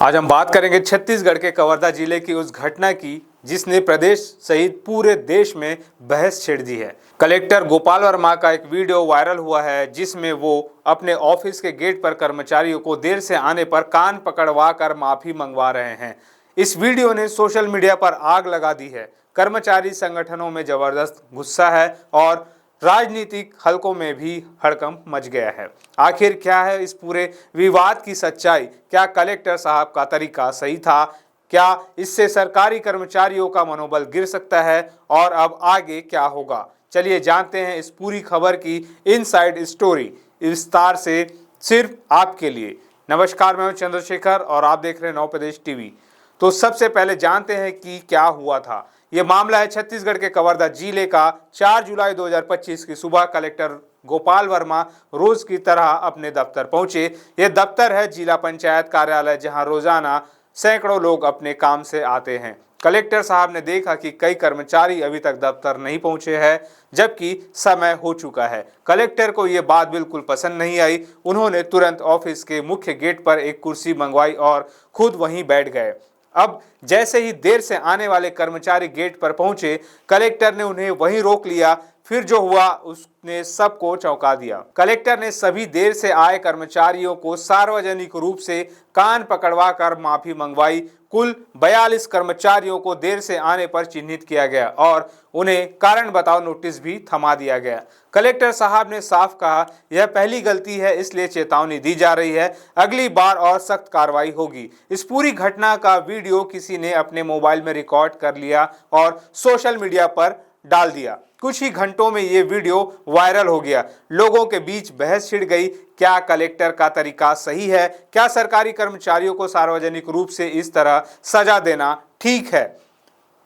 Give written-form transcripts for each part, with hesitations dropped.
आज हम बात करेंगे छत्तीसगढ़ के कवर्धा जिले की उस घटना की जिसने प्रदेश सहित पूरे देश में बहस छेड़ दी है। कलेक्टर गोपाल वर्मा का एक वीडियो वायरल हुआ है जिसमें वो अपने ऑफिस के गेट पर कर्मचारियों को देर से आने पर कान पकड़वा कर माफी मंगवा रहे हैं। इस वीडियो ने सोशल मीडिया पर आग लगा दी है। कर्मचारी संगठनों में जबरदस्त गुस्सा है और राजनीतिक हलकों में भी हड़कंप मच गया है। आखिर क्या है इस पूरे विवाद की सच्चाई? क्या कलेक्टर साहब का तरीका सही था? क्या इससे सरकारी कर्मचारियों का मनोबल गिर सकता है? और अब आगे क्या होगा? चलिए जानते हैं इस पूरी खबर की इनसाइड स्टोरी विस्तार से सिर्फ आपके लिए। नमस्कार, मैं हूं चंद्रशेखर और आप देख रहे हैं नव प्रदेश टीवी। तो सबसे पहले जानते हैं कि क्या हुआ था। ये मामला है छत्तीसगढ़ के कवर्धा जिले का। 4 जुलाई 2025 की सुबह कलेक्टर गोपाल वर्मा रोज की तरह अपने दफ्तर पहुंचे। यह दफ्तर है जिला पंचायत कार्यालय जहां रोजाना सैकड़ों लोग अपने काम से आते हैं। कलेक्टर साहब ने देखा कि कई कर्मचारी अभी तक दफ्तर नहीं पहुंचे हैं जबकि समय हो चुका है। कलेक्टर को यह बात बिल्कुल पसंद नहीं आई। उन्होंने तुरंत ऑफिस के मुख्य गेट पर एक कुर्सी मंगवाई और खुद वहीं बैठ गए। अब जैसे ही देर से आने वाले कर्मचारी गेट पर पहुंचे, कलेक्टर ने उन्हें वहीं रोक लिया। फिर जो हुआ उसने सबको चौंका दिया। कलेक्टर ने सभी देर से आए कर्मचारियों को सार्वजनिक रूप से कान पकड़वा कर माफी मंगवाई। कुल 42 कर्मचारियों को देर से आने पर चिन्हित किया गया और उन्हें कारण बताओ नोटिस भी थमा दिया गया। कलेक्टर साहब ने साफ कहा, यह पहली गलती है, इसलिए चेतावनी दी जा रही है। अगली बार और सख्त कार्रवाई होगी। इस पूरी घटना का वीडियो किसी ने अपने मोबाइल में रिकॉर्ड कर लिया और सोशल मीडिया पर डाल दिया। कुछ ही घंटों में ये वीडियो वायरल हो गया। लोगों के बीच बहस छिड़ गई। क्या कलेक्टर का तरीका सही है? क्या सरकारी कर्मचारियों को सार्वजनिक रूप से इस तरह सजा देना ठीक है?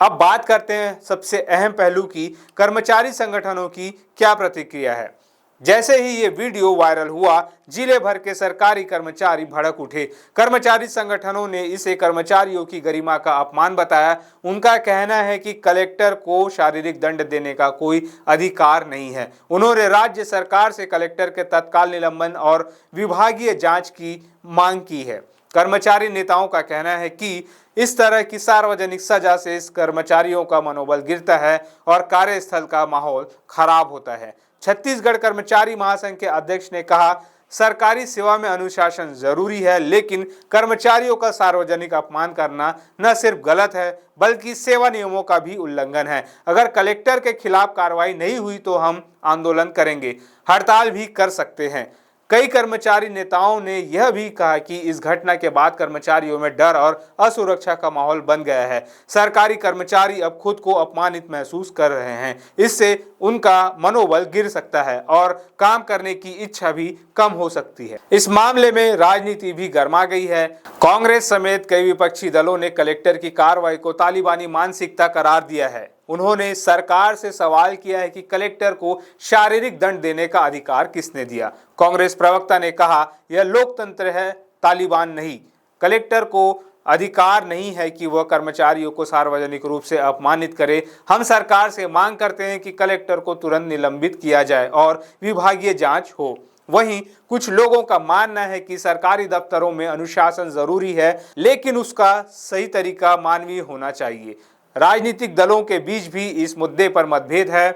अब बात करते हैं सबसे अहम पहलू की, कर्मचारी संगठनों की क्या प्रतिक्रिया है। जैसे ही ये वीडियो वायरल हुआ, जिले भर के सरकारी कर्मचारी भड़क उठे। कर्मचारी संगठनों ने इसे कर्मचारियों की गरिमा का अपमान बताया। उनका कहना है कि कलेक्टर को शारीरिक दंड देने का कोई अधिकार नहीं है। उन्होंने राज्य सरकार से कलेक्टर के तत्काल निलंबन और विभागीय जांच की मांग की है। कर्मचारी नेताओं का कहना है कि इस तरह की सार्वजनिक सजा से इस कर्मचारियों का मनोबल गिरता है और कार्यस्थल का माहौल खराब होता है। छत्तीसगढ़ कर्मचारी महासंघ के अध्यक्ष ने कहा, सरकारी सेवा में अनुशासन जरूरी है, लेकिन कर्मचारियों का सार्वजनिक अपमान करना न सिर्फ गलत है बल्कि सेवा नियमों का भी उल्लंघन है। अगर कलेक्टर के खिलाफ कार्रवाई नहीं हुई तो हम आंदोलन करेंगे, हड़ताल भी कर सकते हैं। कई कर्मचारी नेताओं ने यह भी कहा कि इस घटना के बाद कर्मचारियों में डर और असुरक्षा का माहौल बन गया है। सरकारी कर्मचारी अब खुद को अपमानित महसूस कर रहे हैं। इससे उनका मनोबल गिर सकता है और काम करने की इच्छा भी कम हो सकती है। इस मामले में राजनीति भी गर्मा गई है। कांग्रेस समेत कई विपक्षी दलों ने कलेक्टर की कार्रवाई को तालिबानी मानसिकता करार दिया है। उन्होंने सरकार से सवाल किया है कि कलेक्टर को शारीरिक दंड देने का अधिकार किसने दिया। कांग्रेस प्रवक्ता ने कहा, यह लोकतंत्र है, तालिबान नहीं। कलेक्टर को अधिकार नहीं है कि वह कर्मचारियों को सार्वजनिक रूप से अपमानित करे। हम सरकार से मांग करते हैं कि कलेक्टर को तुरंत निलंबित किया जाए और विभागीय जांच हो। वहीं कुछ लोगों का मानना है कि सरकारी दफ्तरों में अनुशासन जरूरी है, लेकिन उसका सही तरीका मानवीय होना चाहिए। राजनीतिक दलों के बीच भी इस मुद्दे पर मतभेद है।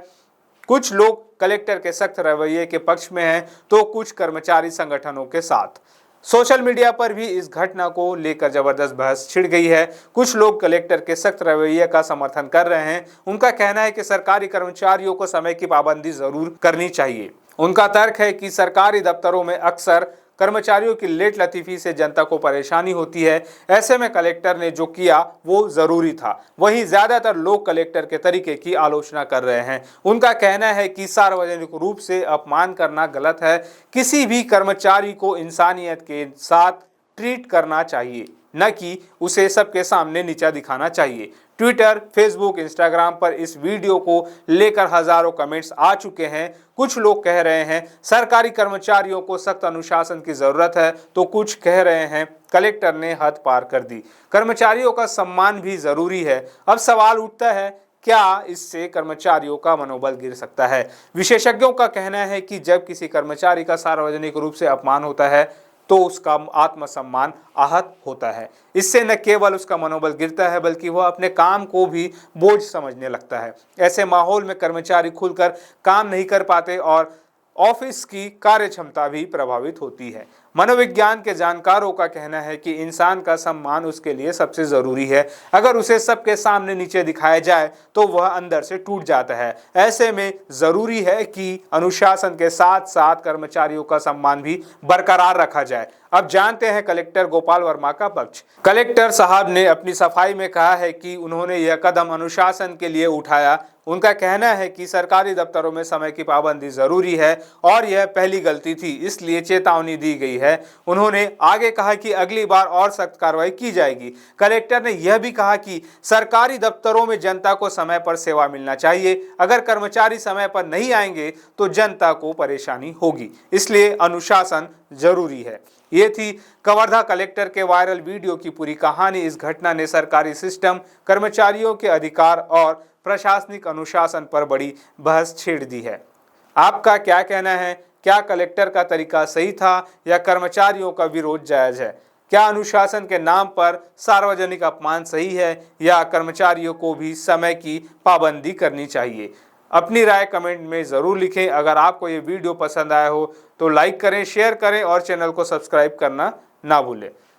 कुछ लोग कलेक्टर के सख्त रवैये के पक्ष में हैं तो कुछ कर्मचारी संगठनों के साथ। सोशल मीडिया पर भी इस घटना को लेकर जबरदस्त बहस छिड़ गई है। कुछ लोग कलेक्टर के सख्त रवैये का समर्थन कर रहे हैं। उनका कहना है कि सरकारी कर्मचारियों को समय की पाबंदी जरूर करनी चाहिए। उनका तर्क है कि सरकारी दफ्तरों में अक्सर कर्मचारियों की लेट लतीफी से जनता को परेशानी होती है। ऐसे में कलेक्टर ने जो किया वो जरूरी था। वहीं ज्यादातर लोग कलेक्टर के तरीके की आलोचना कर रहे हैं। उनका कहना है कि सार्वजनिक रूप से अपमान करना गलत है। किसी भी कर्मचारी को इंसानियत के साथ ट्रीट करना चाहिए, न कि उसे सबके सामने नीचा दिखाना चाहिए। ट्विटर, फेसबुक, इंस्टाग्राम पर इस वीडियो को लेकर हजारों कमेंट्स आ चुके हैं। कुछ लोग कह रहे हैं सरकारी कर्मचारियों को सख्त अनुशासन की जरूरत है, तो कुछ कह रहे हैं कलेक्टर ने हद पार कर दी। कर्मचारियों का सम्मान भी जरूरी है। अब सवाल उठता है, क्या इससे कर्मचारियों का मनोबल गिर सकता है? विशेषज्ञों का कहना है कि जब किसी कर्मचारी का सार्वजनिक रूप से अपमान होता है तो उसका आत्मसम्मान आहत होता है। इससे न केवल उसका मनोबल गिरता है बल्कि वह अपने काम को भी बोझ समझने लगता है। ऐसे माहौल में कर्मचारी खुलकर काम नहीं कर पाते और ऑफिस की कार्यक्षमता भी प्रभावित होती है। मनोविज्ञान के जानकारों का कहना है कि इंसान का सम्मान उसके लिए सबसे जरूरी है। अगर उसे सबके सामने नीचे दिखाया जाए तो वह अंदर से टूट जाता है। ऐसे में जरूरी है कि अनुशासन के साथ साथ कर्मचारियों का सम्मान भी बरकरार रखा जाए। अब जानते हैं कलेक्टर गोपाल वर्मा का पक्ष। कलेक्टर साहब ने अपनी सफाई में कहा है कि उन्होंने यह कदम अनुशासन के लिए उठाया। उनका कहना है कि सरकारी दफ्तरों में समय की पाबंदी जरूरी है और यह पहली गलती थी, इसलिए चेतावनी दी गई है। उन्होंने आगे कहा कि अगली बार और सख्त कार्रवाई की जाएगी। कलेक्टर ने यह भी कहा कि सरकारी दफ्तरों में जनता को समय पर सेवा मिलना चाहिए। अगर कर्मचारी समय पर नहीं आएंगे तो जनता को परेशानी होगी, इसलिए अनुशासन जरूरी है। ये थी कवर्धा कलेक्टर के वायरल वीडियो की पूरी कहानी। इस घटना ने सरकारी सिस्टम, कर्मचारियों के अधिकार और प्रशासनिक अनुशासन पर बड़ी बहस छेड़ दी है। आपका क्या कहना है? क्या कलेक्टर का तरीका सही था या कर्मचारियों का विरोध जायज है? क्या अनुशासन के नाम पर सार्वजनिक अपमान सही है या कर्मचारियों को भी समय की पाबंदी करनी चाहिए? अपनी राय कमेंट में ज़रूर लिखें। अगर आपको ये वीडियो पसंद आया हो तो लाइक करें, शेयर करें और चैनल को सब्सक्राइब करना ना भूलें।